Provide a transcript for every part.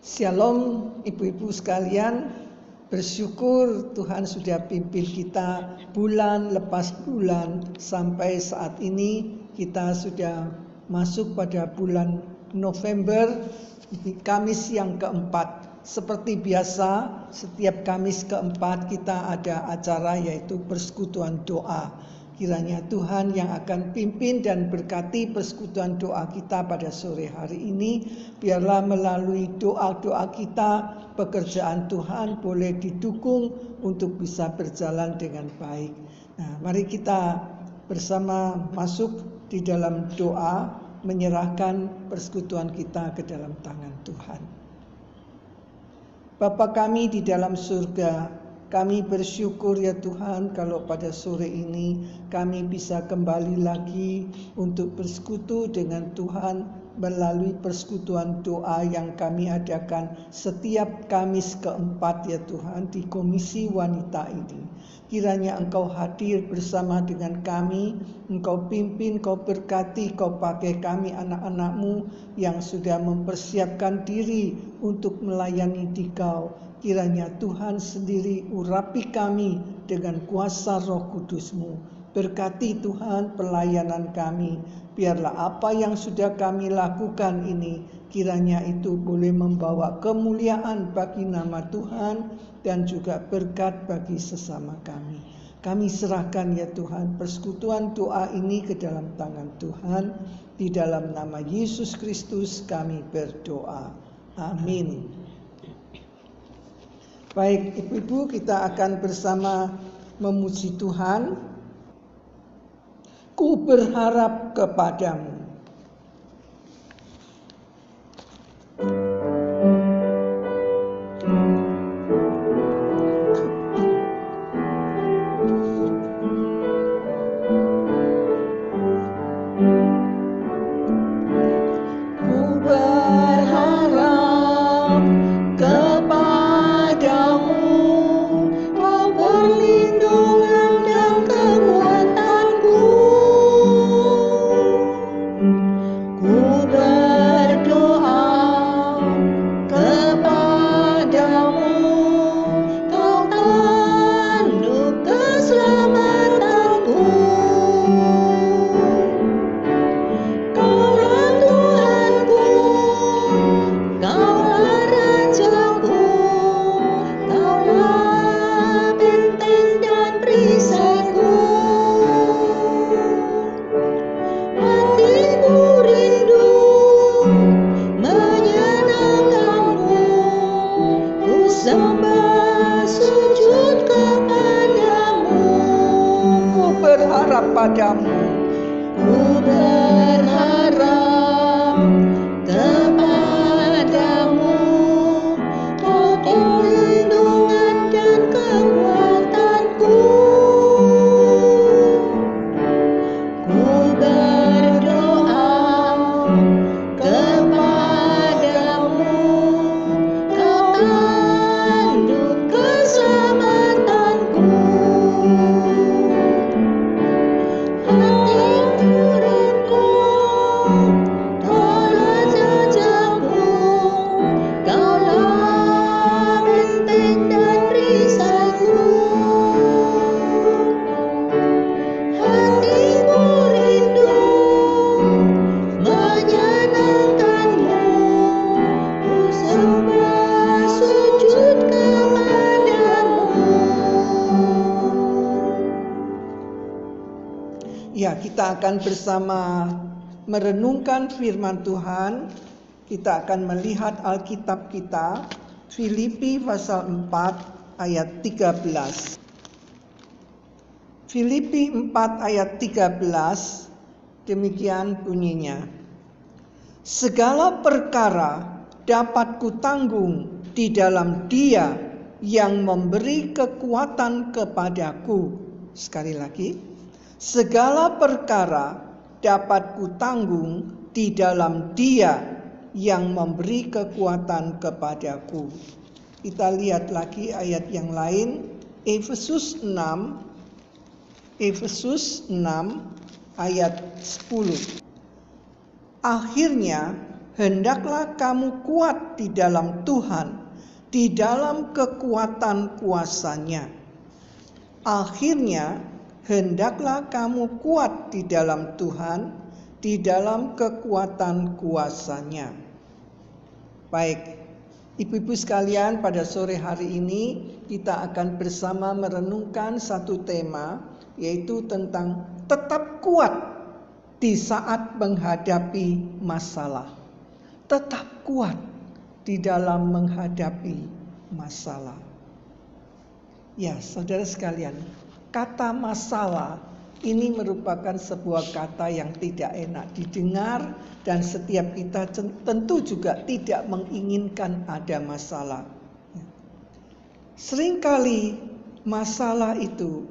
Shalom ibu-ibu sekalian, bersyukur Tuhan sudah pimpin kita bulan lepas bulan sampai saat ini kita sudah masuk pada bulan November, Kamis yang keempat. Seperti biasa, setiap Kamis keempat kita ada acara yaitu persekutuan doa. Kiranya Tuhan yang akan pimpin dan berkati persekutuan doa kita pada sore hari ini. Biarlah melalui doa-doa kita, pekerjaan Tuhan boleh didukung untuk bisa berjalan dengan baik. Nah, mari kita bersama masuk di dalam doa, menyerahkan persekutuan kita ke dalam tangan Tuhan. Bapa kami di dalam surga, kami bersyukur ya Tuhan kalau pada sore ini kami bisa kembali lagi untuk bersekutu dengan Tuhan melalui persekutuan doa yang kami adakan setiap Kamis keempat ya Tuhan di Komisi Wanita ini. Kiranya Engkau hadir bersama dengan kami, Engkau pimpin, Engkau berkati, Engkau pakai kami anak-anak-Mu yang sudah mempersiapkan diri untuk melayani Dikau. Kiranya Tuhan sendiri urapi kami dengan kuasa Roh Kudus-Mu. Berkati Tuhan pelayanan kami. Biarlah apa yang sudah kami lakukan ini, kiranya itu boleh membawa kemuliaan bagi nama Tuhan dan juga berkat bagi sesama kami. Kami serahkan ya Tuhan persekutuan doa ini ke dalam tangan Tuhan. Di dalam nama Yesus Kristus kami berdoa. Amin. Baik ibu-ibu, kita akan bersama memuji Tuhan. Ku berharap kepadamu. Kita akan bersama merenungkan firman Tuhan. Kita akan melihat Alkitab kita, Filipi pasal 4 ayat 13. Filipi 4 ayat 13, demikian bunyinya. Segala perkara dapat kutanggung di dalam Dia yang memberi kekuatan kepadaku. Sekali lagi. Segala perkara dapat kutanggung di dalam Dia yang memberi kekuatan kepadaku. Kita lihat lagi ayat yang lain, Efesus 6 ayat 10. Akhirnya hendaklah kamu kuat di dalam Tuhan, di dalam kekuatan kuasa-Nya. Akhirnya, hendaklah kamu kuat di dalam Tuhan, di dalam kekuatan kuasa-Nya. Baik, ibu-ibu sekalian, pada sore hari ini kita akan bersama merenungkan satu tema, yaitu tentang tetap kuat di saat menghadapi masalah. Tetap kuat di dalam menghadapi masalah. Ya, saudara sekalian, kata masalah ini merupakan sebuah kata yang tidak enak didengar, dan setiap kita tentu juga tidak menginginkan ada masalah. Seringkali masalah itu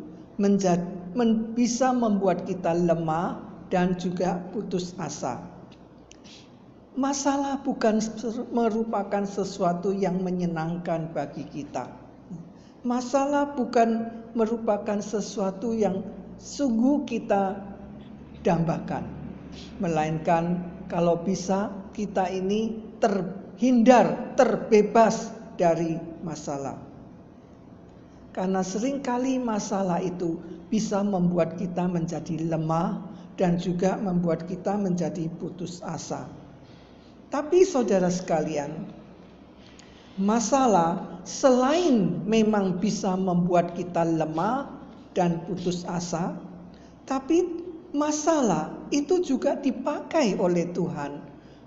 bisa membuat kita lemah dan juga putus asa. Masalah bukan merupakan sesuatu yang menyenangkan bagi kita. Masalah bukan merupakan sesuatu yang sungguh kita dambakan. Melainkan kalau bisa kita ini terhindar, terbebas dari masalah. Karena seringkali masalah itu bisa membuat kita menjadi lemah dan juga membuat kita menjadi putus asa. Tapi saudara sekalian, masalah selain memang bisa membuat kita lemah dan putus asa, tapi masalah itu juga dipakai oleh Tuhan,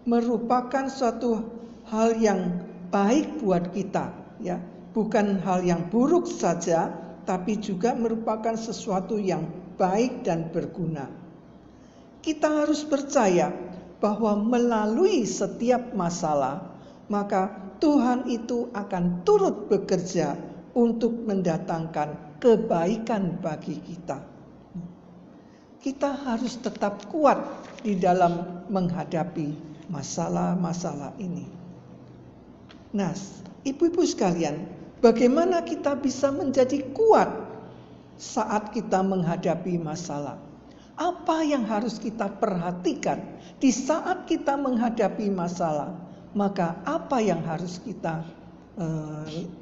merupakan suatu hal yang baik buat kita, ya. Bukan hal yang buruk saja, tapi juga merupakan sesuatu yang baik dan berguna. Kita harus percaya bahwa melalui setiap masalah, maka Tuhan itu akan turut bekerja untuk mendatangkan kebaikan bagi kita. Kita harus tetap kuat di dalam menghadapi masalah-masalah ini. Nah, ibu-ibu sekalian, bagaimana kita bisa menjadi kuat saat kita menghadapi masalah? Apa yang harus kita perhatikan di saat kita menghadapi masalah? Maka apa yang harus kita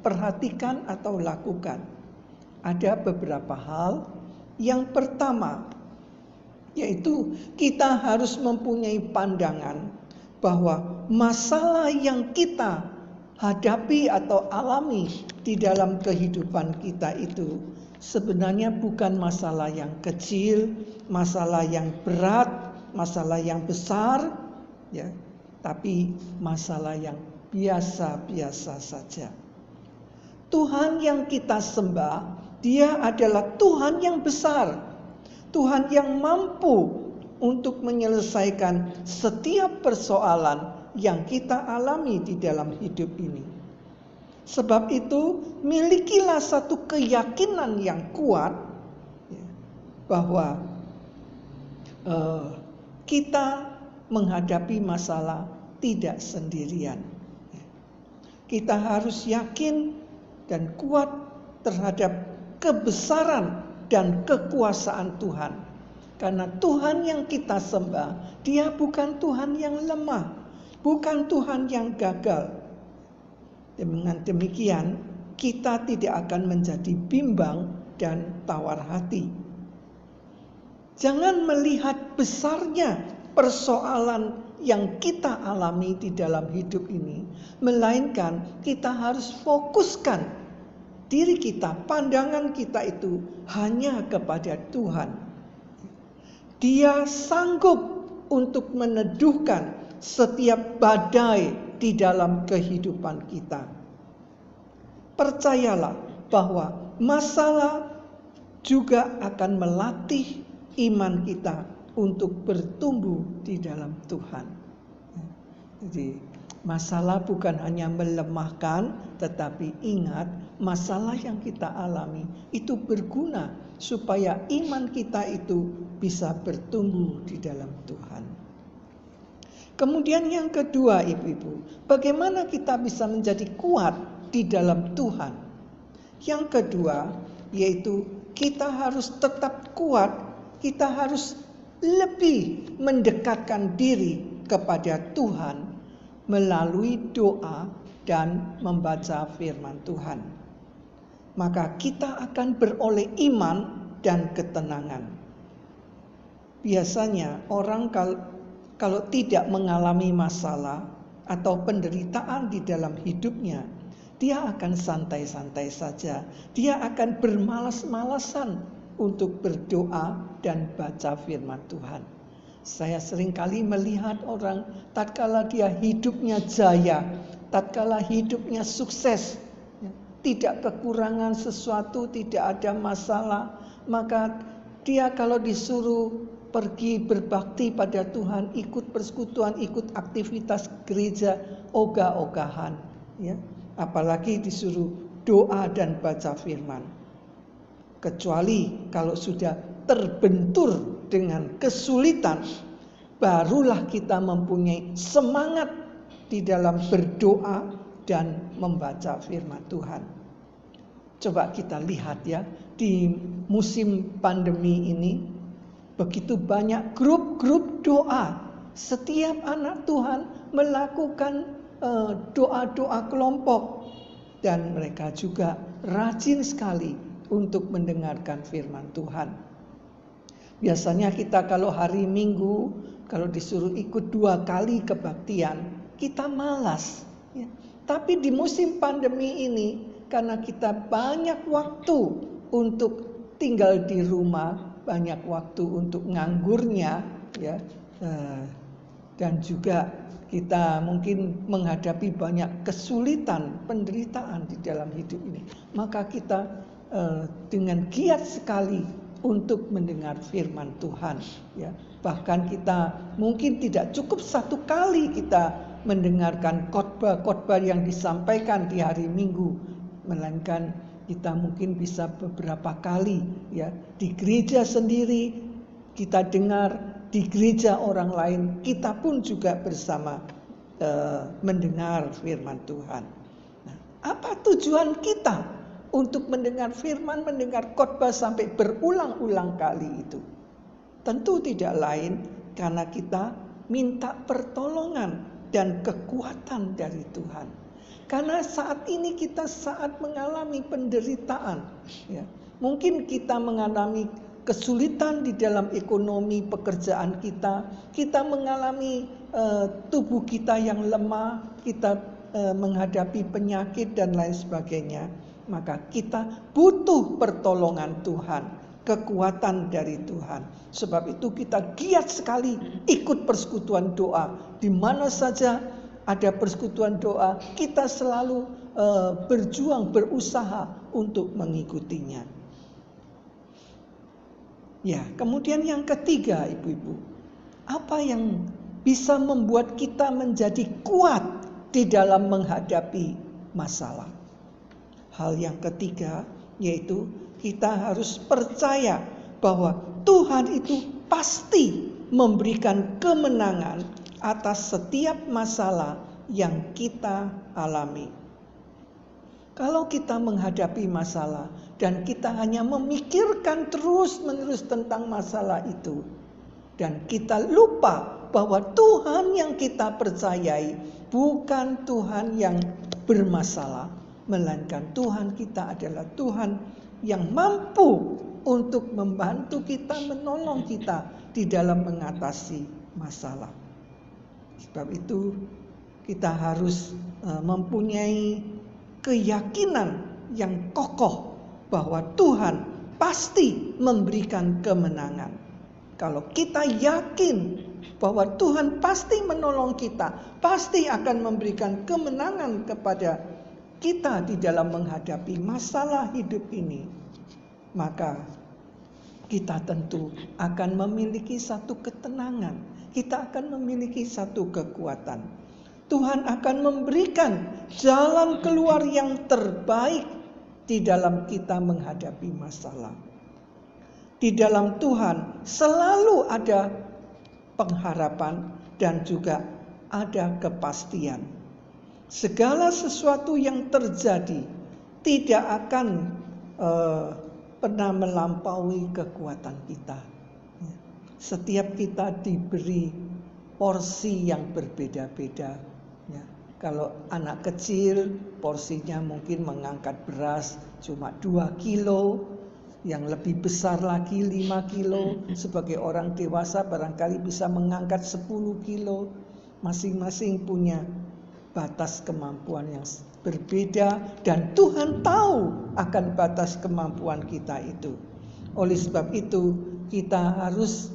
perhatikan atau lakukan? Ada beberapa hal. Yang pertama, yaitu kita harus mempunyai pandangan bahwa masalah yang kita hadapi atau alami di dalam kehidupan kita itu sebenarnya bukan masalah yang kecil, masalah yang berat, masalah yang besar, ya, tapi masalah yang biasa-biasa saja. Tuhan yang kita sembah, Dia adalah Tuhan yang besar, Tuhan yang mampu untuk menyelesaikan setiap persoalan yang kita alami di dalam hidup ini. Sebab itu, milikilah satu keyakinan yang kuat bahwa kita menghadapi masalah tidak sendirian. Kita harus yakin dan kuat terhadap kebesaran dan kekuasaan Tuhan. Karena Tuhan yang kita sembah, Dia bukan Tuhan yang lemah, bukan Tuhan yang gagal. Dengan demikian, kita tidak akan menjadi bimbang dan tawar hati. Jangan melihat besarnya persoalan yang kita alami di dalam hidup ini, melainkan kita harus fokuskan diri kita, pandangan kita itu hanya kepada Tuhan. Dia sanggup untuk meneduhkan setiap badai di dalam kehidupan kita. Percayalah bahwa masalah juga akan melatih iman kita untuk bertumbuh di dalam Tuhan. Jadi masalah bukan hanya melemahkan, tetapi ingat, masalah yang kita alami itu berguna supaya iman kita itu bisa bertumbuh di dalam Tuhan. Kemudian yang kedua, ibu-ibu, bagaimana kita bisa menjadi kuat di dalam Tuhan? Yang kedua, yaitu kita harus tetap kuat, kita harus lebih mendekatkan diri kepada Tuhan melalui doa dan membaca firman Tuhan. Maka kita akan beroleh iman dan ketenangan. Biasanya orang kalau tidak mengalami masalah atau penderitaan di dalam hidupnya, dia akan santai-santai saja. Dia akan bermalas-malasan untuk berdoa dan baca firman Tuhan. Saya seringkali melihat orang tatkala dia hidupnya jaya, tatkala hidupnya sukses, tidak kekurangan sesuatu, tidak ada masalah, maka dia kalau disuruh pergi berbakti pada Tuhan, ikut persekutuan, ikut aktivitas gereja, ogah-ogahan, ya. Apalagi disuruh doa dan baca firman. Kecuali kalau sudah terbentur dengan kesulitan, barulah kita mempunyai semangat di dalam berdoa dan membaca firman Tuhan. Coba kita lihat ya, di musim pandemi ini begitu banyak grup-grup doa. Setiap anak Tuhan melakukan doa-doa kelompok, dan mereka juga rajin sekali untuk mendengarkan firman Tuhan. Biasanya kita kalau hari Minggu, kalau disuruh ikut 2 kali kebaktian, kita malas, ya. Tapi di musim pandemi ini, karena kita banyak waktu untuk tinggal di rumah, banyak waktu untuk nganggurnya, ya, dan juga kita mungkin menghadapi banyak kesulitan, penderitaan di dalam hidup ini. Maka kita dengan giat sekali untuk mendengar firman Tuhan, ya. Bahkan kita mungkin tidak cukup 1 kali kita mendengarkan khotbah-khotbah yang disampaikan di hari Minggu, melainkan kita mungkin bisa beberapa kali, ya. Di gereja sendiri kita dengar, di gereja orang lain kita pun juga bersama mendengar firman Tuhan. Nah, apa tujuan kita untuk mendengar firman, mendengar khotbah sampai berulang-ulang kali itu? Tentu tidak lain karena kita minta pertolongan dan kekuatan dari Tuhan. Karena saat ini kita saat mengalami penderitaan, ya. Mungkin kita mengalami kesulitan di dalam ekonomi pekerjaan kita mengalami tubuh kita yang lemah, kita menghadapi penyakit dan lain sebagainya. Maka kita butuh pertolongan Tuhan, kekuatan dari Tuhan. Sebab itu kita giat sekali ikut persekutuan doa. Di mana saja ada persekutuan doa, kita selalu berjuang, berusaha untuk mengikutinya. Ya, kemudian yang ketiga, ibu-ibu, apa yang bisa membuat kita menjadi kuat di dalam menghadapi masalah? Hal yang ketiga yaitu kita harus percaya bahwa Tuhan itu pasti memberikan kemenangan atas setiap masalah yang kita alami. Kalau kita menghadapi masalah dan kita hanya memikirkan terus-menerus tentang masalah itu, dan kita lupa bahwa Tuhan yang kita percayai bukan Tuhan yang bermasalah, melainkan Tuhan kita adalah Tuhan yang mampu untuk membantu kita, menolong kita di dalam mengatasi masalah. Sebab itu kita harus mempunyai keyakinan yang kokoh bahwa Tuhan pasti memberikan kemenangan. Kalau kita yakin bahwa Tuhan pasti menolong kita, pasti akan memberikan kemenangan kepada kita di dalam menghadapi masalah hidup ini, maka kita tentu akan memiliki satu ketenangan, kita akan memiliki satu kekuatan. Tuhan akan memberikan jalan keluar yang terbaik di dalam kita menghadapi masalah. Di dalam Tuhan selalu ada pengharapan dan juga ada kepastian. Segala sesuatu yang terjadi tidak akan pernah melampaui kekuatan kita. Setiap kita diberi porsi yang berbeda-beda. Ya. Kalau anak kecil porsinya mungkin mengangkat beras cuma 2 kilo, yang lebih besar lagi 5 kilo. Sebagai orang dewasa barangkali bisa mengangkat 10 kilo. Masing-masing punya batas kemampuan yang berbeda, dan Tuhan tahu akan batas kemampuan kita itu. Oleh sebab itu kita harus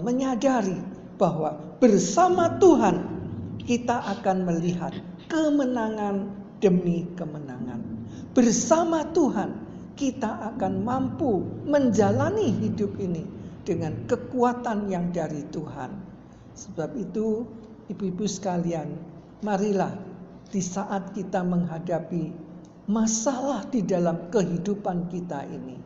menyadari bahwa bersama Tuhan kita akan melihat kemenangan demi kemenangan. Bersama Tuhan kita akan mampu menjalani hidup ini dengan kekuatan yang dari Tuhan. Sebab itu ibu-ibu sekalian, marilah di saat kita menghadapi masalah di dalam kehidupan kita ini,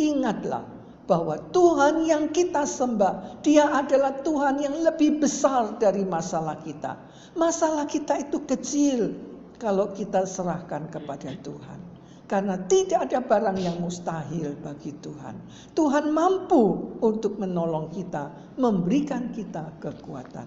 ingatlah bahwa Tuhan yang kita sembah, Dia adalah Tuhan yang lebih besar dari masalah kita. Masalah kita itu kecil kalau kita serahkan kepada Tuhan. Karena tidak ada barang yang mustahil bagi Tuhan. Tuhan mampu untuk menolong kita, memberikan kita kekuatan.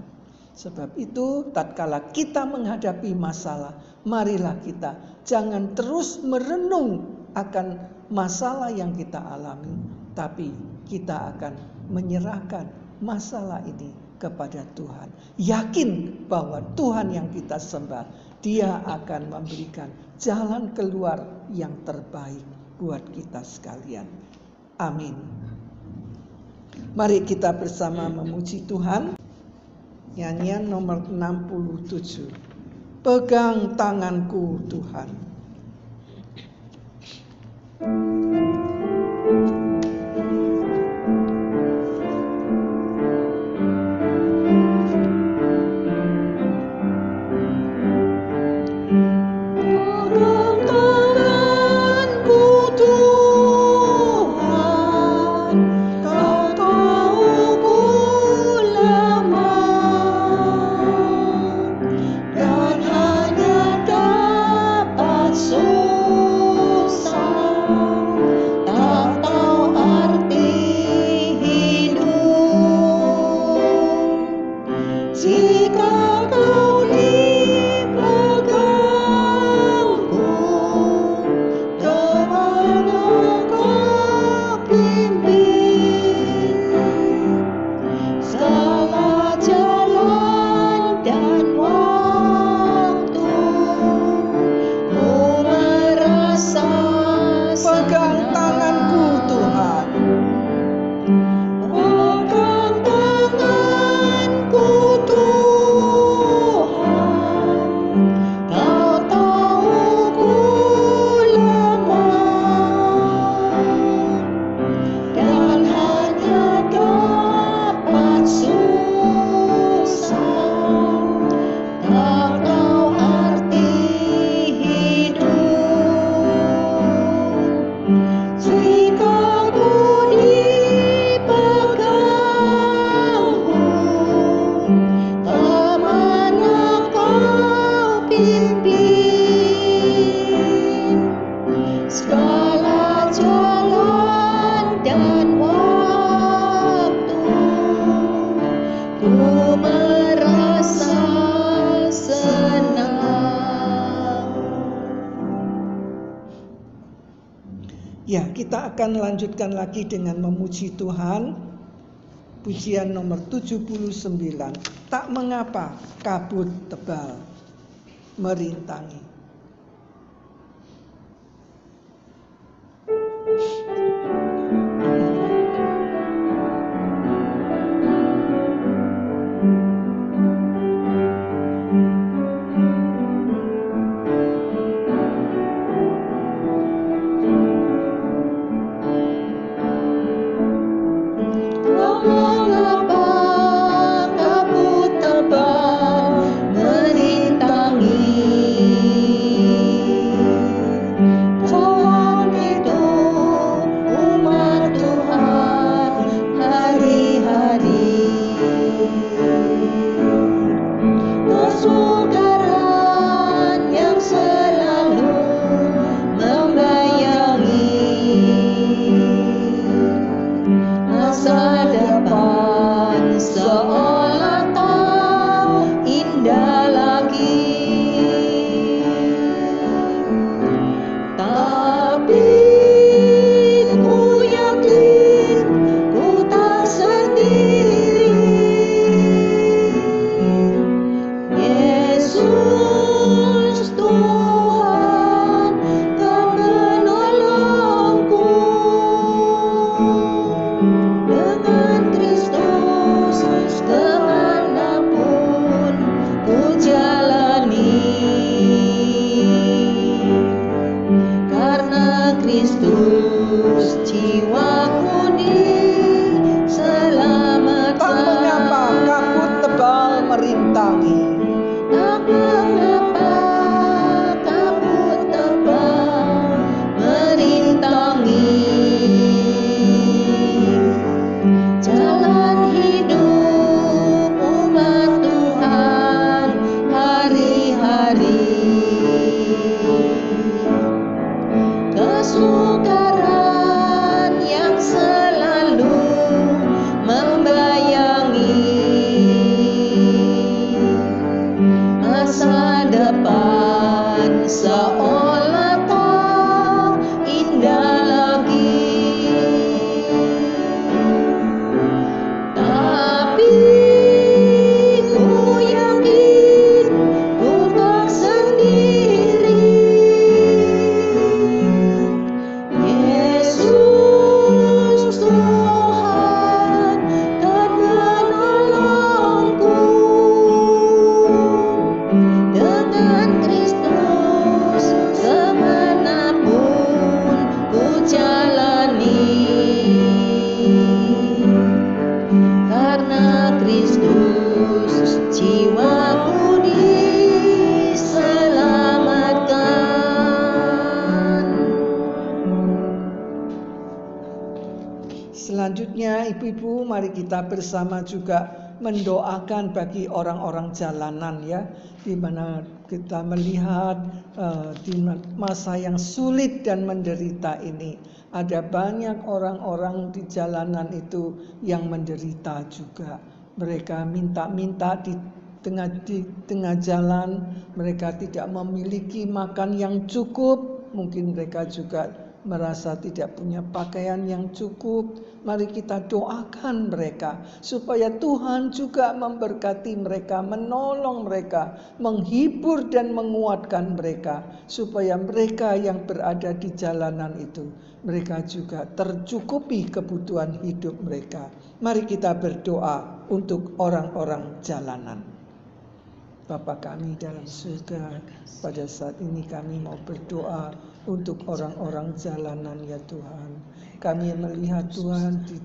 Sebab itu tatkala kita menghadapi masalah, marilah kita jangan terus merenung akan masalah yang kita alami, tapi kita akan menyerahkan masalah ini kepada Tuhan. Yakin bahwa Tuhan yang kita sembah, Dia akan memberikan jalan keluar yang terbaik buat kita sekalian. Amin. Mari kita bersama memuji Tuhan. Nyanyian nomor 67. Pegang tanganku Tuhan. Ya, kita akan lanjutkan lagi dengan memuji Tuhan. Pujian nomor 79. Tak mengapa kabut tebal merintangi. Mengapa kabut tebal merintangi? jiwaku diselamatkan. Tak mengapa kabut tebal merintangi, Tak mengapa kabut tebal merintangi. Jalan hidup umat Tuhan hari-hari, kesukaran yang selalu membayangi, masa depan seolah tak indah lagi. Tapi ku yakin ku tak sendiri. Yesus Tuhan kan menolongku. Dengan Kristus kemanapun ku jalani. Karena Kristus jiwaku diselamatkan. Selanjutnya ibu-ibu, mari kita bersama juga mendoakan bagi orang-orang jalanan ya, di mana kita melihat di masa yang sulit dan menderita ini ada banyak orang-orang di jalanan itu yang menderita juga. Mereka minta-minta di tengah jalan, mereka tidak memiliki makan yang cukup, mungkin mereka juga merasa tidak punya pakaian yang cukup. Mari kita doakan mereka supaya Tuhan juga memberkati mereka, menolong mereka, menghibur dan menguatkan mereka, supaya mereka yang berada di jalanan itu, mereka juga tercukupi kebutuhan hidup mereka. Mari kita berdoa untuk orang-orang jalanan. Bapa kami dalam surga, pada saat ini kami mau berdoa untuk orang-orang jalanan ya Tuhan. Kami melihat Tuhan di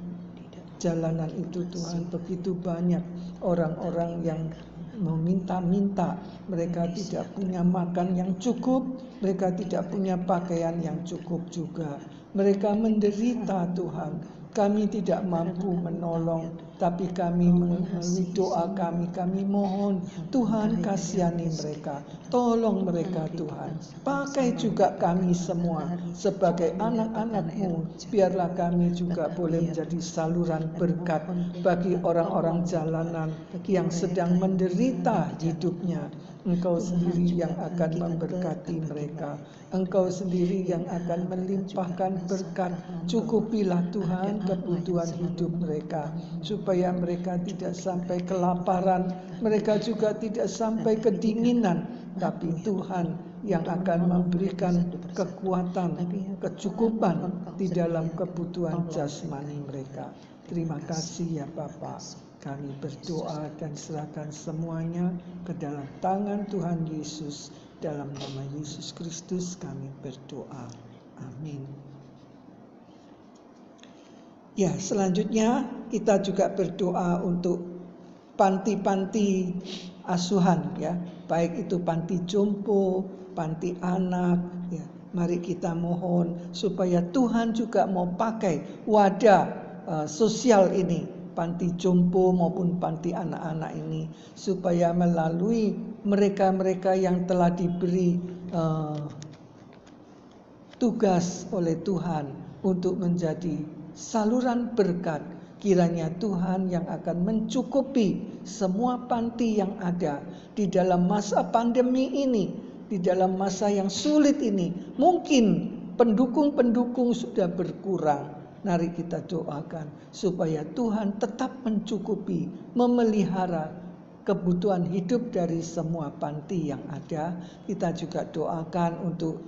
jalanan itu Tuhan begitu banyak orang-orang yang meminta-minta. Mereka tidak punya makan yang cukup, mereka tidak punya pakaian yang cukup juga. Mereka menderita Tuhan. Kami tidak mampu menolong, tapi kami melalui doa kami mohon Tuhan kasihani mereka, tolong mereka Tuhan. Pakai juga kami semua sebagai anak-anak-Mu, biarlah kami juga boleh menjadi saluran berkat bagi orang-orang jalanan yang sedang menderita hidupnya. Engkau sendiri yang akan memberkati mereka. Engkau sendiri yang akan melimpahkan berkat. Cukupilah Tuhan kebutuhan hidup mereka, supaya mereka tidak sampai kelaparan, mereka juga tidak sampai kedinginan, tapi Tuhan yang akan memberikan kekuatan, kecukupan di dalam kebutuhan jasmani mereka. Terima kasih ya Bapa. Kami berdoa dan serahkan semuanya ke dalam tangan Tuhan Yesus. Dalam nama Yesus Kristus kami berdoa. Amin. Ya, selanjutnya kita juga berdoa untuk panti-panti asuhan ya, baik itu panti jompo, panti anak ya. Mari kita mohon supaya Tuhan juga mau pakai wadah sosial ini, panti jompo maupun panti anak-anak ini, supaya melalui mereka-mereka yang telah diberi tugas oleh Tuhan untuk menjadi saluran berkat, kiranya Tuhan yang akan mencukupi semua panti yang ada di dalam masa pandemi ini, di dalam masa yang sulit ini. Mungkin pendukung-pendukung sudah berkurang. Mari kita doakan supaya Tuhan tetap mencukupi, memelihara kebutuhan hidup dari semua panti yang ada. Kita juga doakan untuk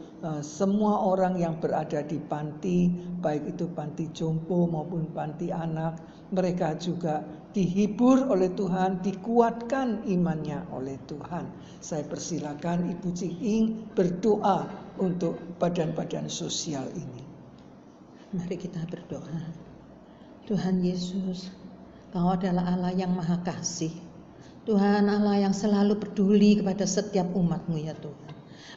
semua orang yang berada di panti, baik itu panti jompo maupun panti anak. Mereka juga dihibur oleh Tuhan, dikuatkan imannya oleh Tuhan. Saya persilakan Ibu Cik Ing berdoa untuk badan-badan sosial ini. Mari kita berdoa. Tuhan Yesus, Kau adalah Allah yang maha kasih. Tuhan Allah yang selalu peduli kepada setiap umat-Mu ya Tuhan.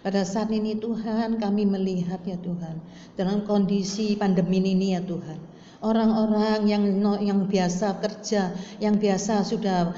Pada saat ini Tuhan kami melihat ya Tuhan, dalam kondisi pandemi ini ya Tuhan, orang-orang yang biasa kerja, yang biasa sudah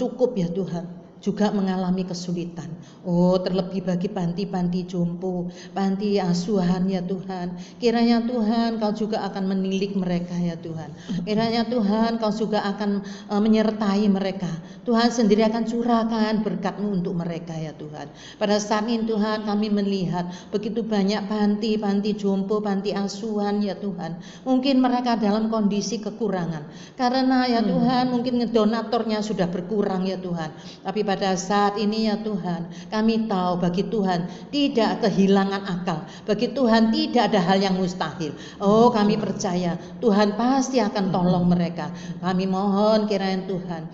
cukup ya Tuhan, juga mengalami kesulitan. Oh, terlebih bagi panti-panti jompo, panti asuhan ya Tuhan. Kiranya Tuhan Kau juga akan menilik mereka ya Tuhan. Kiranya Tuhan Kau juga akan menyertai mereka. Tuhan sendiri akan curahkan berkat-Mu untuk mereka ya Tuhan. Pada saat ini Tuhan kami melihat begitu banyak panti jompo, panti asuhan ya Tuhan. Mungkin mereka dalam kondisi kekurangan. Karena ya Tuhan mungkin donaturnya sudah berkurang ya Tuhan. Tapi pada saat ini ya Tuhan, kami tahu bagi Tuhan tidak kehilangan akal. Bagi Tuhan tidak ada hal yang mustahil. Oh, kami percaya Tuhan pasti akan tolong mereka. Kami mohon kiranya Tuhan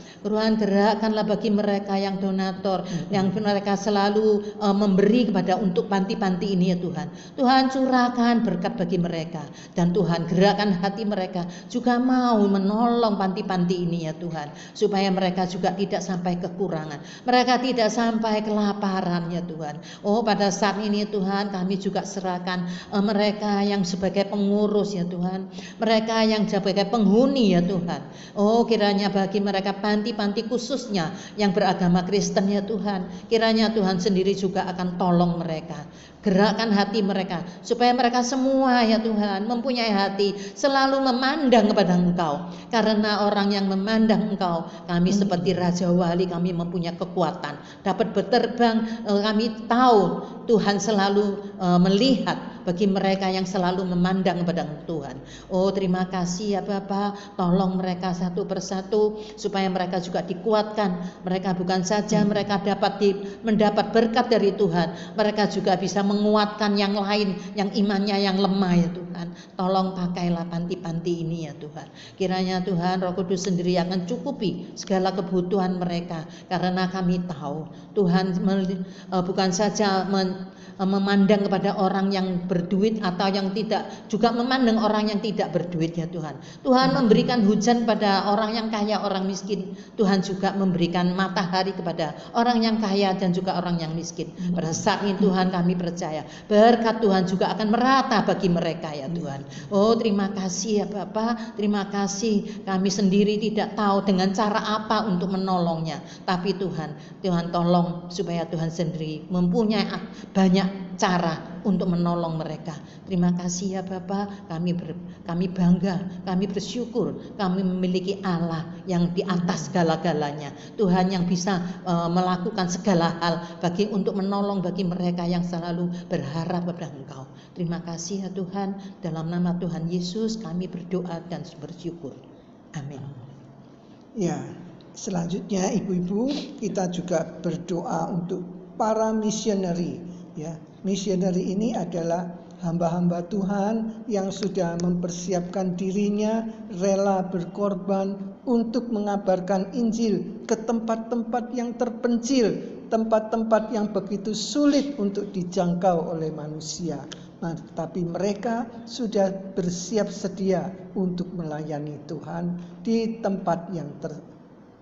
gerakkanlah bagi mereka yang donatur, yang mereka selalu memberi kepada untuk panti-panti ini ya Tuhan. Tuhan curahkan berkat bagi mereka, dan Tuhan gerakkan hati mereka juga mau menolong panti-panti ini ya Tuhan, supaya mereka juga tidak sampai kekurangan. Mereka tidak sampai kelaparan ya Tuhan. Oh, pada saat ini Tuhan kami juga serahkan mereka yang sebagai pengurus ya Tuhan, mereka yang sebagai penghuni ya Tuhan. Oh, kiranya bagi mereka panti-panti khususnya yang beragama Kristen ya Tuhan, kiranya Tuhan sendiri juga akan tolong mereka. Gerakkan hati mereka supaya mereka semua ya Tuhan mempunyai hati selalu memandang kepada Engkau. Karena orang yang memandang Engkau, kami seperti Raja Wali, kami mempunyai kekuatan dapat berterbang. Kami tahu Tuhan selalu melihat bagi mereka yang selalu memandang kepada Tuhan. Oh, terima kasih ya Bapa, tolong mereka satu persatu supaya mereka juga dikuatkan. Mereka bukan saja mereka mendapat berkat dari Tuhan, mereka juga bisa menguatkan yang lain yang imannya yang lemah ya Tuhan. Tolong pakailah panti-panti ini ya Tuhan. Kiranya Tuhan Roh Kudus sendiri akan cukupi segala kebutuhan mereka, karena kami tahu Tuhan bukan saja memandang kepada orang yang berduit atau yang tidak, juga memandang orang yang tidak berduit ya Tuhan. Tuhan memberikan hujan pada orang yang kaya, orang miskin. Tuhan juga memberikan matahari kepada orang yang kaya dan juga orang yang miskin. Pada saat ini Tuhan kami percaya berkat Tuhan juga akan merata bagi mereka ya Tuhan. Oh, terima kasih ya Bapa, terima kasih. Kami sendiri tidak tahu dengan cara apa untuk menolongnya, tapi Tuhan tolong supaya Tuhan sendiri mempunyai banyak cara untuk menolong mereka. Terima kasih ya Bapa, kami bangga, kami bersyukur, kami memiliki Allah yang di atas segala-galanya. Tuhan yang bisa melakukan segala hal untuk menolong bagi mereka yang selalu berharap kepada Engkau. Terima kasih ya Tuhan, dalam nama Tuhan Yesus kami berdoa dan bersyukur. Amin. Ya, selanjutnya ibu-ibu kita juga berdoa untuk para misioneri. Ya, misioneri ini adalah hamba-hamba Tuhan yang sudah mempersiapkan dirinya rela berkorban untuk mengabarkan Injil ke tempat-tempat yang terpencil, tempat-tempat yang begitu sulit untuk dijangkau oleh manusia. Nah, tapi mereka sudah bersiap sedia untuk melayani Tuhan di tempat yang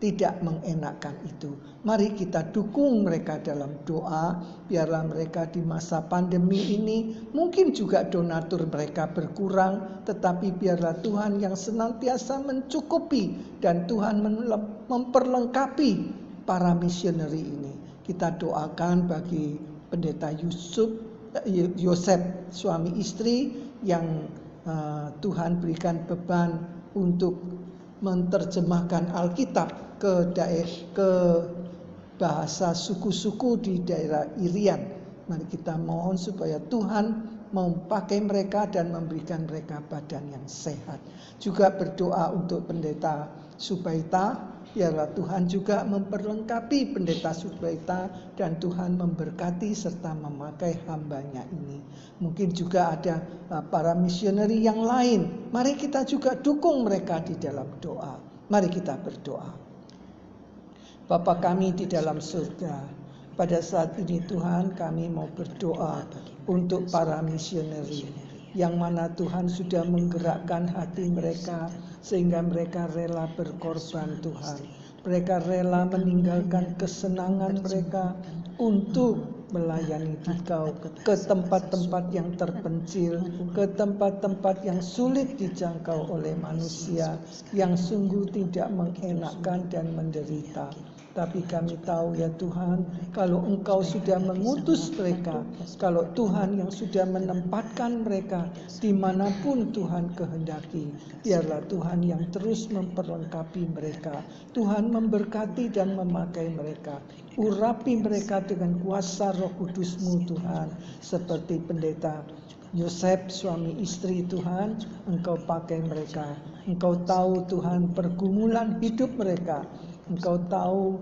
tidak mengenakan itu. Mari kita dukung mereka dalam doa, biarlah mereka di masa pandemi ini mungkin juga donatur mereka berkurang, tetapi biarlah Tuhan yang senantiasa mencukupi dan Tuhan memperlengkapi para misioneri ini. Kita doakan bagi Pendeta Yosef suami istri yang Tuhan berikan beban untuk menerjemahkan Alkitab ke bahasa suku-suku di daerah Irian. Mari kita mohon supaya Tuhan memakai mereka dan memberikan mereka badan yang sehat. Juga berdoa untuk Pendeta Subaita, biarlah Tuhan juga memperlengkapi Pendeta Subaita dan Tuhan memberkati serta memakai hambanya ini. Mungkin juga ada para misioneri yang lain. Mari kita juga dukung mereka di dalam doa. Mari kita berdoa. Bapa kami di dalam surga, pada saat ini Tuhan kami mau berdoa untuk para misioneri. yang mana Tuhan sudah menggerakkan hati mereka sehingga mereka rela berkorban Tuhan. Mereka rela meninggalkan kesenangan mereka untuk melayani Engkau ke tempat-tempat yang terpencil, ke tempat-tempat yang sulit dijangkau oleh manusia, yang sungguh tidak mengenakkan dan menderita. Tapi kami tahu ya Tuhan, kalau Engkau sudah mengutus mereka, kalau Tuhan yang sudah menempatkan mereka dimanapun Tuhan kehendaki, biarlah Tuhan yang terus memperlengkapi mereka. Tuhan memberkati dan memakai mereka. Urapi mereka dengan kuasa Roh Kudus-Mu Tuhan, seperti pendeta Yosef suami istri Tuhan, Engkau pakai mereka. Engkau tahu Tuhan pergumulan hidup mereka. Engkau tahu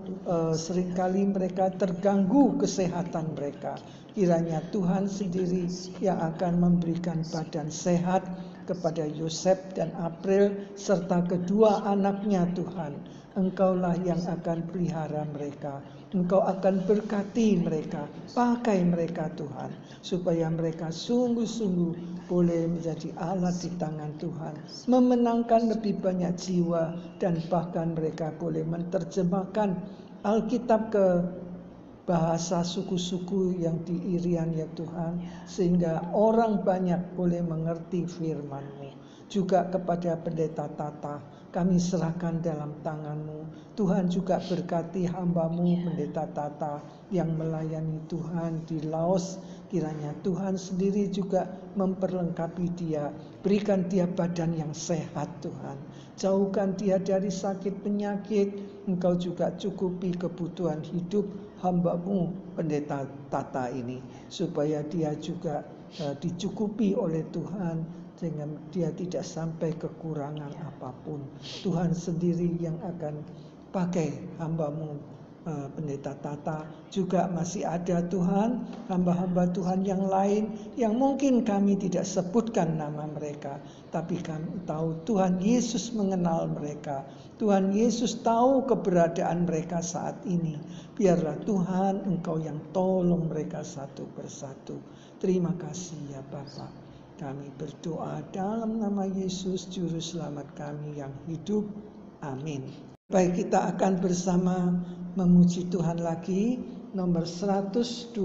seringkali mereka terganggu kesehatan mereka. Kiranya Tuhan sendiri yang akan memberikan badan sehat kepada Yosef dan April serta kedua anaknya Tuhan. Engkaulah yang akan pelihara mereka. Engkau akan berkati mereka, pakai mereka Tuhan, supaya mereka sungguh-sungguh boleh menjadi alat di tangan Tuhan, memenangkan lebih banyak jiwa, dan bahkan mereka boleh menerjemahkan Alkitab ke bahasa suku-suku yang di Irian ya Tuhan, sehingga orang banyak boleh mengerti firman-Mu. Juga kepada pendeta Tata, kami serahkan dalam tangan-Mu. Tuhan juga berkati hamba-Mu pendeta Tata yang melayani Tuhan di Laos. Kiranya Tuhan sendiri juga memperlengkapi dia. Berikan dia badan yang sehat Tuhan. Jauhkan dia dari sakit penyakit. Engkau juga cukupi kebutuhan hidup hamba-Mu pendeta Tata ini, supaya dia juga dicukupi oleh Tuhan, sehingga dia tidak sampai kekurangan apapun. Tuhan sendiri yang akan pakai hamba-Mu pendeta Tata. Juga masih ada Tuhan hamba-hamba Tuhan yang lain yang mungkin kami tidak sebutkan nama mereka, tapi kami tahu Tuhan Yesus mengenal mereka. Tuhan Yesus tahu keberadaan mereka saat ini. Biarlah Tuhan Engkau yang tolong mereka satu persatu. Terima kasih ya Bapa. Kami berdoa dalam nama Yesus Juru Selamat kami yang hidup. Amin. Baik, kita akan bersama memuji Tuhan lagi. Nomor 121.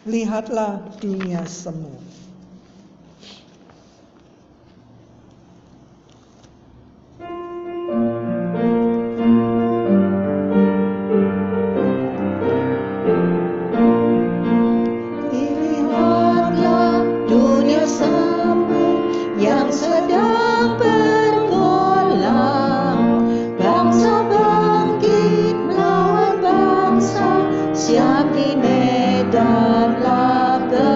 Lihatlah dunia semu. Siap di medan laga,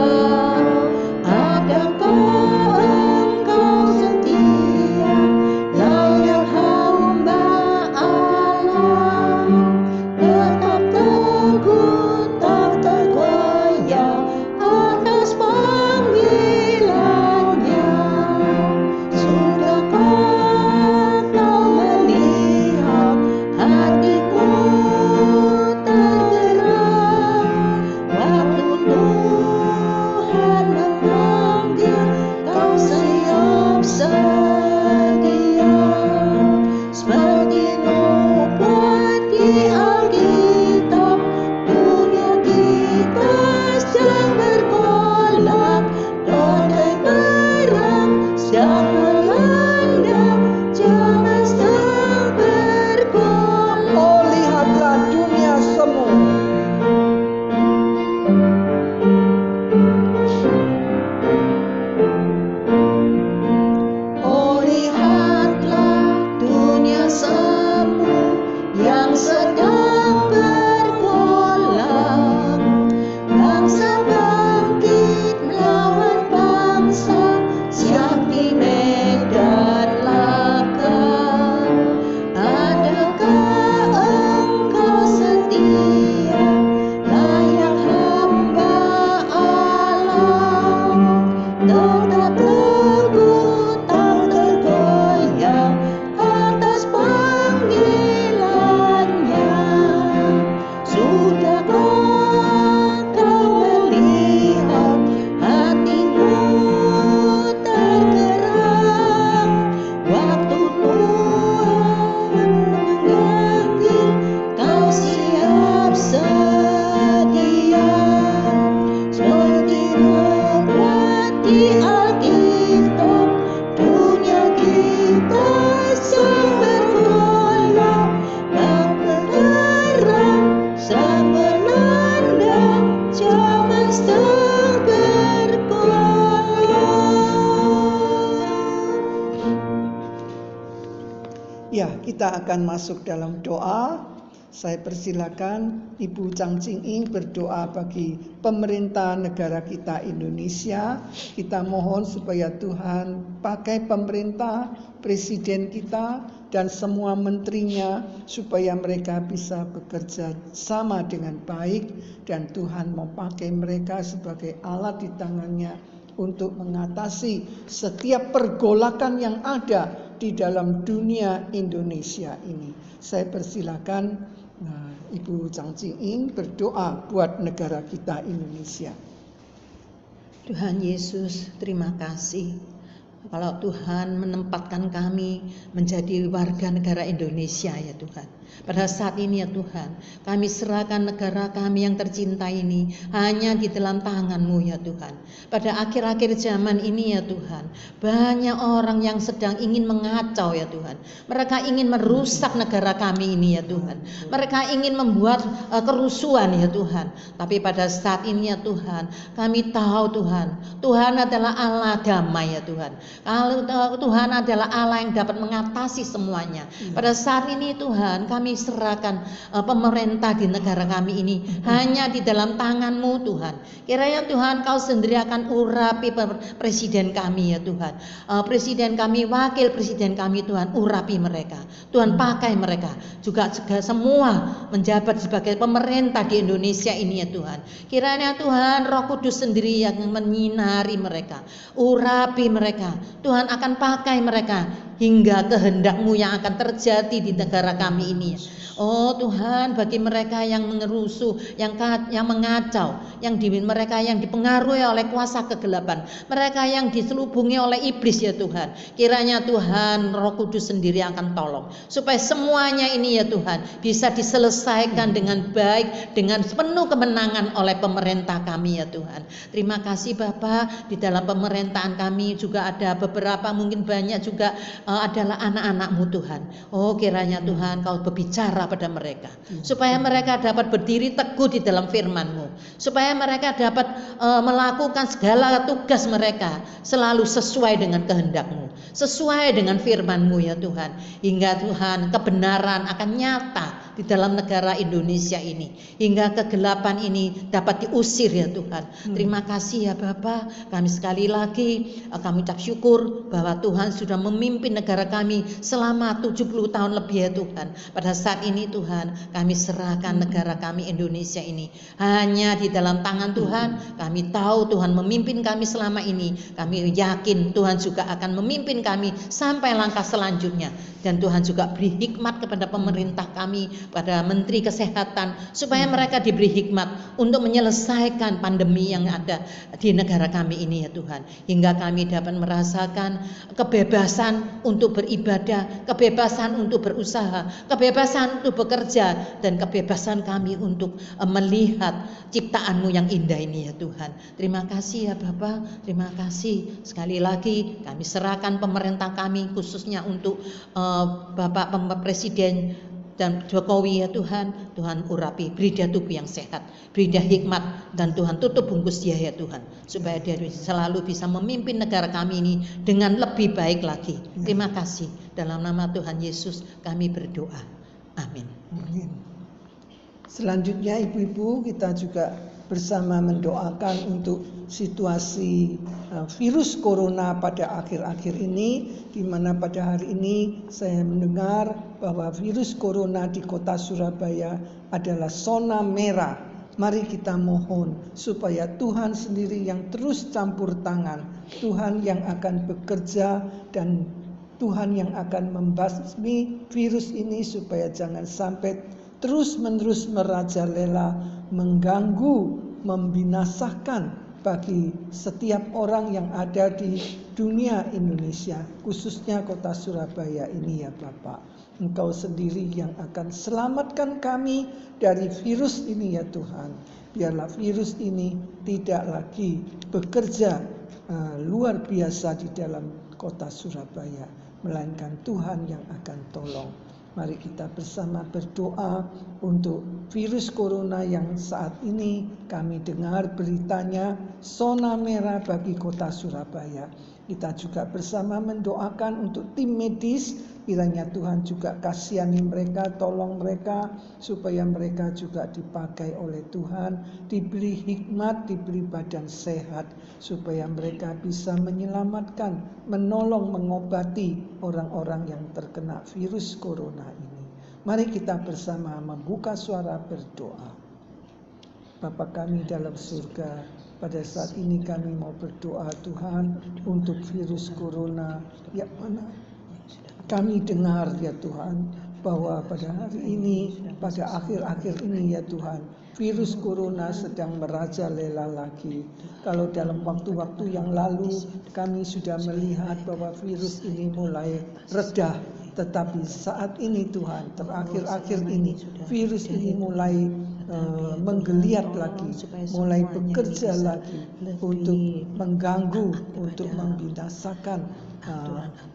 kita akan masuk dalam doa. Saya persilakan Ibu Chang Ching Ing berdoa bagi pemerintah negara kita Indonesia. Kita mohon supaya Tuhan pakai pemerintah, presiden kita, dan semua menterinya supaya mereka bisa bekerja sama dengan baik, dan Tuhan mau pakai mereka sebagai alat di tangannya untuk mengatasi setiap pergolakan yang ada di dalam dunia Indonesia ini. Saya persilakan Ibu Chang Ching Ing berdoa buat negara kita Indonesia. Tuhan Yesus, terima kasih kalau Tuhan menempatkan kami menjadi warga negara Indonesia ya Tuhan. Pada saat ini ya Tuhan, kami serahkan negara kami yang tercinta ini hanya di dalam tangan-Mu ya Tuhan. Pada akhir-akhir zaman ini ya Tuhan, banyak orang yang sedang ingin mengacau ya Tuhan. Mereka ingin merusak negara kami ini ya Tuhan. Mereka ingin membuat kerusuhan ya Tuhan. Tapi pada saat ini ya Tuhan, kami tahu Tuhan, Tuhan adalah Allah damai ya Tuhan. Tuhan adalah Allah yang dapat mengatasi semuanya. Pada saat ini Tuhan, kami serahkan pemerintah di negara kami ini hanya di dalam tangan-Mu Tuhan. Kiranya Tuhan Kau sendiri akan urapi presiden kami ya Tuhan. Presiden kami, wakil presiden kami Tuhan, urapi mereka. Tuhan pakai mereka. Juga semua menjabat sebagai pemerintah di Indonesia ini ya Tuhan. Kiranya Tuhan Roh Kudus sendiri yang menyinari mereka. Urapi mereka. Tuhan akan pakai mereka hingga kehendak-Mu yang akan terjadi di negara kami ini. Oh Tuhan, bagi mereka yang mengerusuh, yang mengacau, mereka yang dipengaruhi oleh kuasa kegelapan, mereka yang diselubungi oleh iblis ya Tuhan, kiranya Tuhan Roh Kudus sendiri akan tolong supaya semuanya ini ya Tuhan bisa diselesaikan dengan baik, dengan penuh kemenangan oleh pemerintah kami ya Tuhan. Terima kasih Bapa, di dalam pemerintahan kami juga ada beberapa, mungkin banyak juga adalah anak-anak-Mu Tuhan. Oh kiranya Tuhan Kau berbicara pada mereka supaya mereka dapat berdiri teguh di dalam firman-Mu, supaya mereka dapat melakukan segala tugas mereka selalu sesuai dengan kehendak-Mu, sesuai dengan firman-Mu ya Tuhan, hingga Tuhan kebenaran akan nyata di dalam negara Indonesia ini, hingga kegelapan ini dapat diusir ya Tuhan. Terima kasih ya Bapa, kami sekali lagi kami ucap syukur bahwa Tuhan sudah memimpin negara kami selama 70 tahun lebih ya Tuhan. Pada saat ini Tuhan, kami serahkan negara kami Indonesia ini hanya di dalam tangan Tuhan. Kami tahu Tuhan memimpin kami selama ini. Kami yakin Tuhan juga akan memimpin kami sampai langkah selanjutnya. Dan Tuhan juga beri hikmat kepada pemerintah kami, pada Menteri Kesehatan, supaya mereka diberi hikmat untuk menyelesaikan pandemi yang ada di negara kami ini ya Tuhan. Hingga kami dapat merasakan kebebasan untuk beribadah, kebebasan untuk berusaha, kebebasan untuk bekerja, dan kebebasan kami untuk melihat ciptaan-Mu yang indah ini ya Tuhan. Terima kasih ya Bapa, terima kasih. Sekali lagi kami serahkan pemerintah kami, khususnya untuk Bapak Presiden dan Jokowi ya Tuhan. Tuhan urapi, beri dia tubuh yang sehat, beri dia hikmat, dan Tuhan tutup bungkus dia ya Tuhan, supaya dia selalu bisa memimpin negara kami ini dengan lebih baik lagi. Terima kasih, dalam nama Tuhan Yesus kami berdoa, amin. Selanjutnya ibu-ibu, kita juga bersama mendoakan untuk situasi virus corona pada akhir-akhir ini, di mana pada hari ini saya mendengar bahwa virus corona di kota Surabaya adalah zona merah. Mari kita mohon supaya Tuhan sendiri yang terus campur tangan, Tuhan yang akan bekerja, dan Tuhan yang akan membasmi virus ini supaya jangan sampai terus-menerus merajalela, mengganggu, membinasakan bagi setiap orang yang ada di dunia Indonesia, khususnya kota Surabaya ini ya Bapak. Engkau sendiri yang akan selamatkan kami dari virus ini ya Tuhan. Biarlah virus ini tidak lagi bekerja luar biasa di dalam kota Surabaya, melainkan Tuhan yang akan tolong. Mari kita bersama berdoa untuk virus corona yang saat ini kami dengar beritanya zona merah bagi kota Surabaya. Kita juga bersama mendoakan untuk tim medis Kiranya Tuhan juga kasihani mereka, tolong mereka supaya mereka juga dipakai oleh Tuhan, diberi hikmat, diberi badan sehat, supaya mereka bisa menyelamatkan, menolong, mengobati orang-orang yang terkena virus corona ini. Mari kita bersama membuka suara berdoa. Bapa kami dalam surga, pada saat ini kami mau berdoa Tuhan untuk virus corona yang mana kami dengar ya Tuhan bahwa pada hari ini, pada akhir-akhir ini ya Tuhan, virus corona sedang merajalela lagi. Kalau dalam waktu-waktu yang lalu kami sudah melihat bahwa virus ini mulai reda, tetapi saat ini Tuhan, terakhir-akhir ini virus ini mulai menggeliat lagi, mulai bekerja lagi untuk mengganggu, untuk membinasakan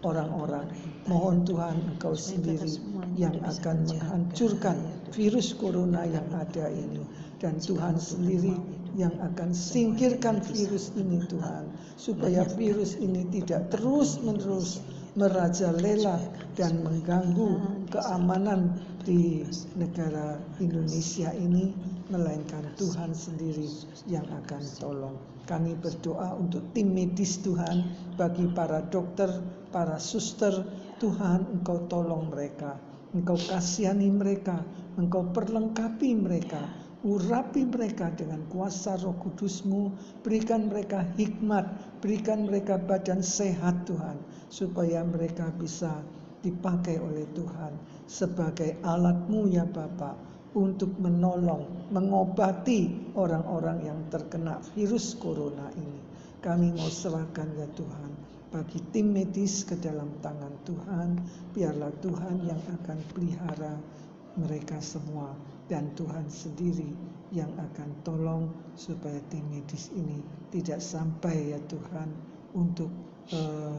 orang-orang. Mohon Tuhan Engkau sendiri yang akan menghancurkan virus corona yang ada ini, dan Tuhan sendiri yang akan singkirkan virus ini Tuhan, supaya virus ini tidak terus-menerus merajalela dan mengganggu keamanan di negara Indonesia ini, melainkan Tuhan sendiri yang akan tolong. Kami berdoa untuk tim medis Tuhan, bagi para dokter, para suster, Tuhan Engkau tolong mereka, Engkau kasihani mereka, Engkau perlengkapi mereka, urapi mereka dengan kuasa Roh Kudus-Mu, berikan mereka hikmat, berikan mereka badan sehat Tuhan, supaya mereka bisa dipakai oleh Tuhan sebagai alat-Mu ya Bapa, untuk menolong, mengobati orang-orang yang terkena virus corona ini. Kami mau serahkan ya Tuhan bagi tim medis ke dalam tangan Tuhan. Biarlah Tuhan yang akan pelihara mereka semua, dan Tuhan sendiri yang akan tolong supaya tim medis ini tidak sampai ya Tuhan untuk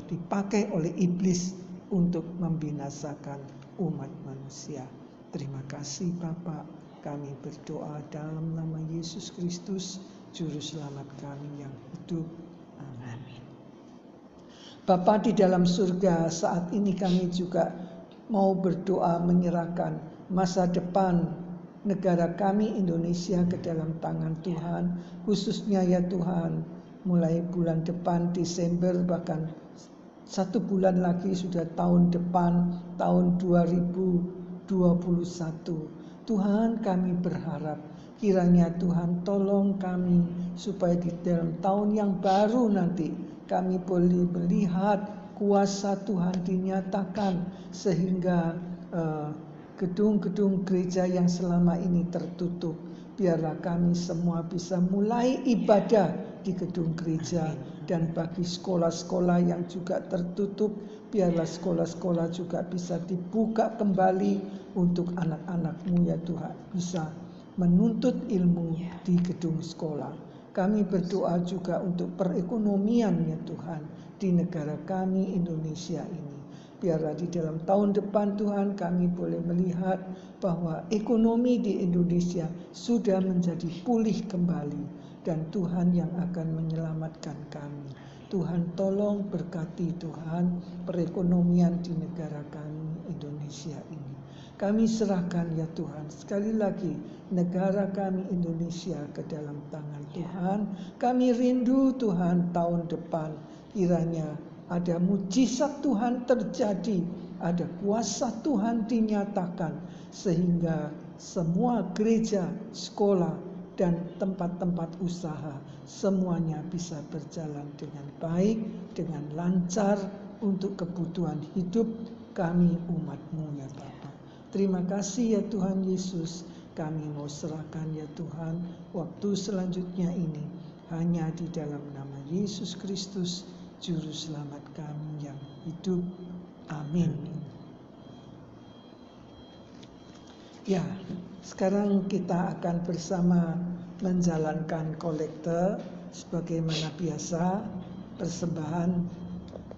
dipakai oleh iblis untuk membinasakan umat manusia. Terima kasih Bapa, kami berdoa dalam nama Yesus Kristus, Juru Selamat kami yang hidup. Amin. Bapa di dalam surga, saat ini kami juga mau berdoa menyerahkan masa depan negara kami Indonesia ke dalam tangan Tuhan, khususnya ya Tuhan, mulai bulan depan Desember, bahkan 1 bulan lagi sudah tahun depan, tahun 2021. Tuhan, kami berharap kiranya Tuhan tolong kami supaya di dalam tahun yang baru nanti kami boleh melihat kuasa Tuhan dinyatakan, sehingga gedung-gedung gereja yang selama ini tertutup, biarlah kami semua bisa mulai ibadah di gedung gereja. Dan bagi sekolah-sekolah yang juga tertutup, biarlah sekolah-sekolah juga bisa dibuka kembali untuk anak-anak-Mu ya Tuhan, bisa menuntut ilmu di gedung sekolah. Kami berdoa juga untuk perekonomian ya Tuhan di negara kami Indonesia ini. Biarlah di dalam tahun depan Tuhan kami boleh melihat bahwa ekonomi di Indonesia sudah menjadi pulih kembali, dan Tuhan yang akan menyelamatkan kami. Tuhan tolong berkati Tuhan perekonomian di negara kami Indonesia ini. Kami serahkan ya Tuhan sekali lagi negara kami Indonesia ke dalam tangan Tuhan. Kami rindu Tuhan tahun depan kiranya ada mujizat Tuhan terjadi, ada kuasa Tuhan dinyatakan, sehingga semua gereja, sekolah, dan tempat-tempat usaha semuanya bisa berjalan dengan baik, dengan lancar untuk kebutuhan hidup kami umat-Mu ya Bapa. Terima kasih ya Tuhan Yesus, kami mau serahkan ya Tuhan waktu selanjutnya ini hanya di dalam nama Yesus Kristus, Juru Selamat kami yang hidup. Amin. Ya, sekarang kita akan bersama menjalankan kolekte. Sebagaimana biasa, persembahan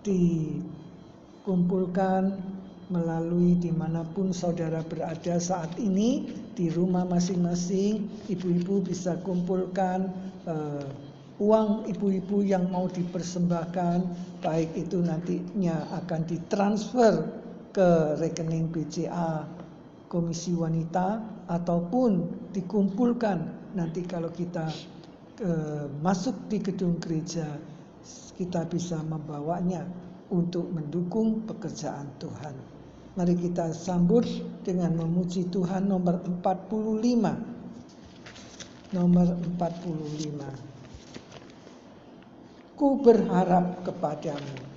dikumpulkan melalui dimanapun saudara berada saat ini, di rumah masing-masing. Ibu-ibu bisa kumpulkan uang ibu-ibu yang mau dipersembahkan, baik itu nantinya akan ditransfer ke rekening BCA Komisi Wanita ataupun dikumpulkan nanti kalau kita masuk di gedung gereja, kita bisa membawanya untuk mendukung pekerjaan Tuhan. Mari kita sambut dengan memuji Tuhan nomor 45. Nomor 45. Ku berharap kepadamu.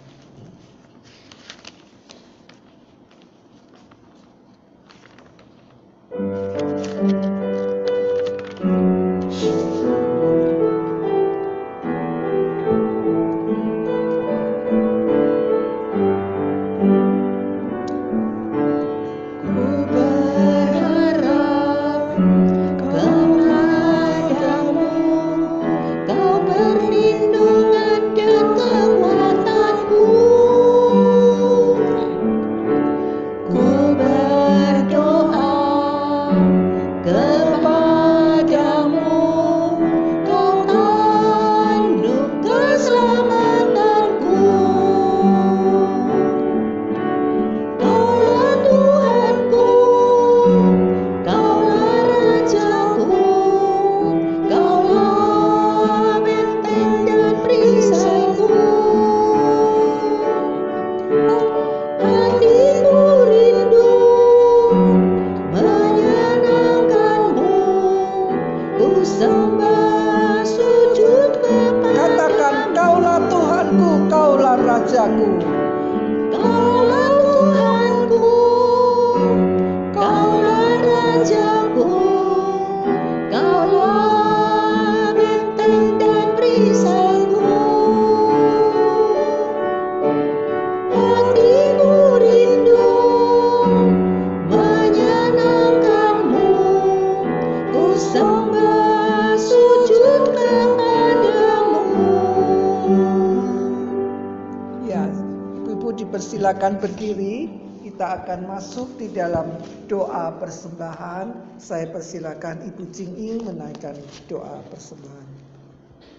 Silakan berdiri, kita akan masuk di dalam doa persembahan. Saya persilakan Ibu Jing Ing menaikkan doa persembahan.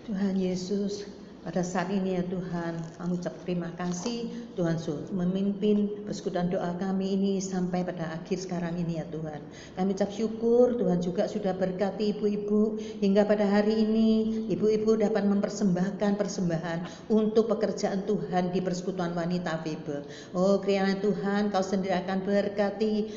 Tuhan Yesus, pada saat ini ya Tuhan, kami ucap terima kasih Tuhan sudah memimpin persekutuan doa kami ini sampai pada akhir sekarang ini ya Tuhan. Kami ucap syukur Tuhan juga sudah berkati ibu-ibu hingga pada hari ini ibu-ibu dapat mempersembahkan persembahan untuk pekerjaan Tuhan di persekutuan wanita FEBE. Oh kiranya Tuhan Kau sendiri akan berkati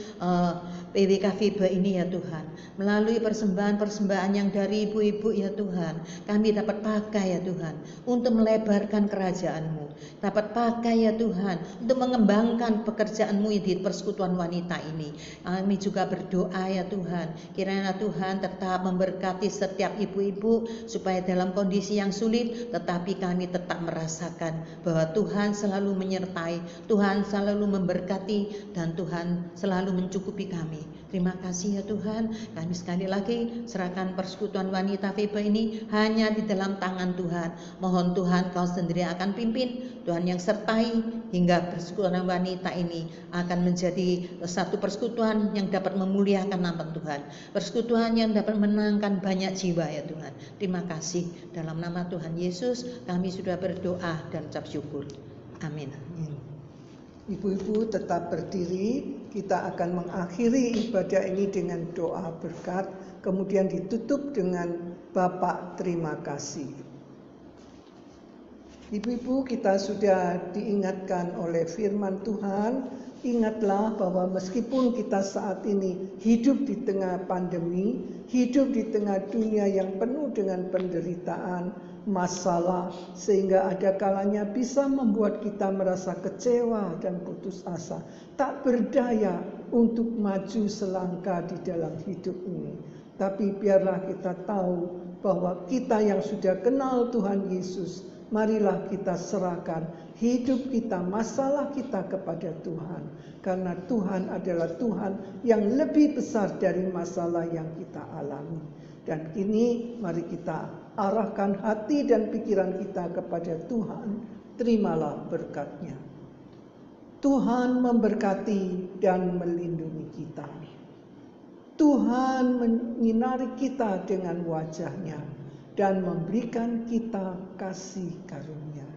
PWK FEBE ini ya Tuhan. Melalui persembahan-persembahan yang dari ibu-ibu ya Tuhan, kami dapat pakai ya Tuhan untuk melebarkan kerajaan-Mu. Dapat pakai ya Tuhan untuk mengembangkan pekerjaan-Mu di persekutuan wanita ini. Kami juga berdoa ya Tuhan, kiranya Tuhan tetap memberkati setiap ibu-ibu supaya dalam kondisi yang sulit tetapi kami tetap merasakan bahwa Tuhan selalu menyertai, Tuhan selalu memberkati, dan Tuhan selalu mencukupi kami. Terima kasih ya Tuhan, kami sekali lagi serahkan persekutuan wanita FEBE ini hanya di dalam tangan Tuhan. Mohon Tuhan Kau sendiri akan pimpin, Tuhan yang sertai hingga persekutuan wanita ini akan menjadi satu persekutuan yang dapat memuliakan nama Tuhan, persekutuan yang dapat menangkan banyak jiwa ya Tuhan. Terima kasih, dalam nama Tuhan Yesus kami sudah berdoa dan ucap syukur. Amin. Ibu-ibu tetap berdiri, kita akan mengakhiri ibadah ini dengan doa berkat, kemudian ditutup dengan Bapak terima kasih. Ibu-ibu, kita sudah diingatkan oleh firman Tuhan, ingatlah bahwa meskipun kita saat ini hidup di tengah pandemi, hidup di tengah dunia yang penuh dengan penderitaan, masalah, sehingga ada kalanya bisa membuat kita merasa kecewa dan putus asa, tak berdaya untuk maju selangkah di dalam hidup ini. Tapi biarlah kita tahu bahwa kita yang sudah kenal Tuhan Yesus, marilah kita serahkan hidup kita, masalah kita kepada Tuhan. Karena Tuhan adalah Tuhan yang lebih besar dari masalah yang kita alami. Dan kini mari kita arahkan hati dan pikiran kita kepada Tuhan. Terimalah berkat-Nya. Tuhan memberkati dan melindungi kita. Tuhan menyinari kita dengan wajah-Nya dan memberikan kita kasih karunia.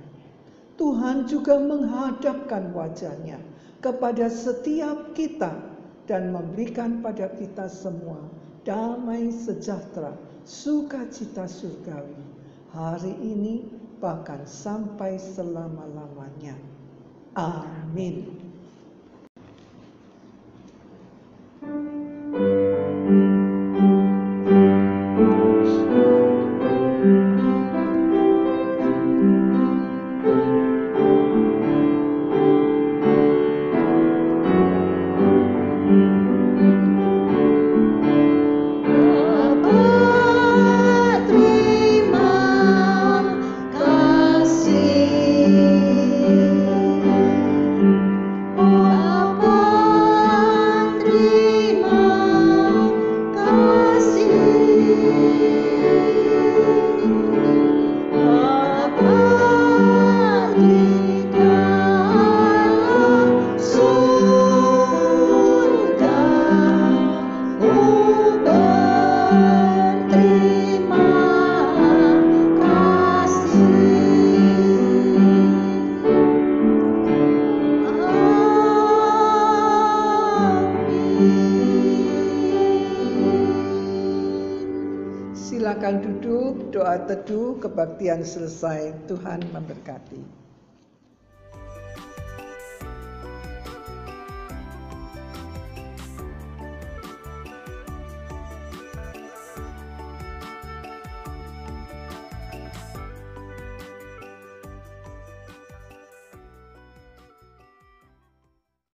Tuhan juga menghadapkan wajah-Nya kepada setiap kita dan memberikan pada kita semua damai sejahtera, sukacita surgawi hari ini bahkan sampai selama-lamanya. Amin. Silakan duduk, doa teduh kebaktian selesai. Tuhan memberkati.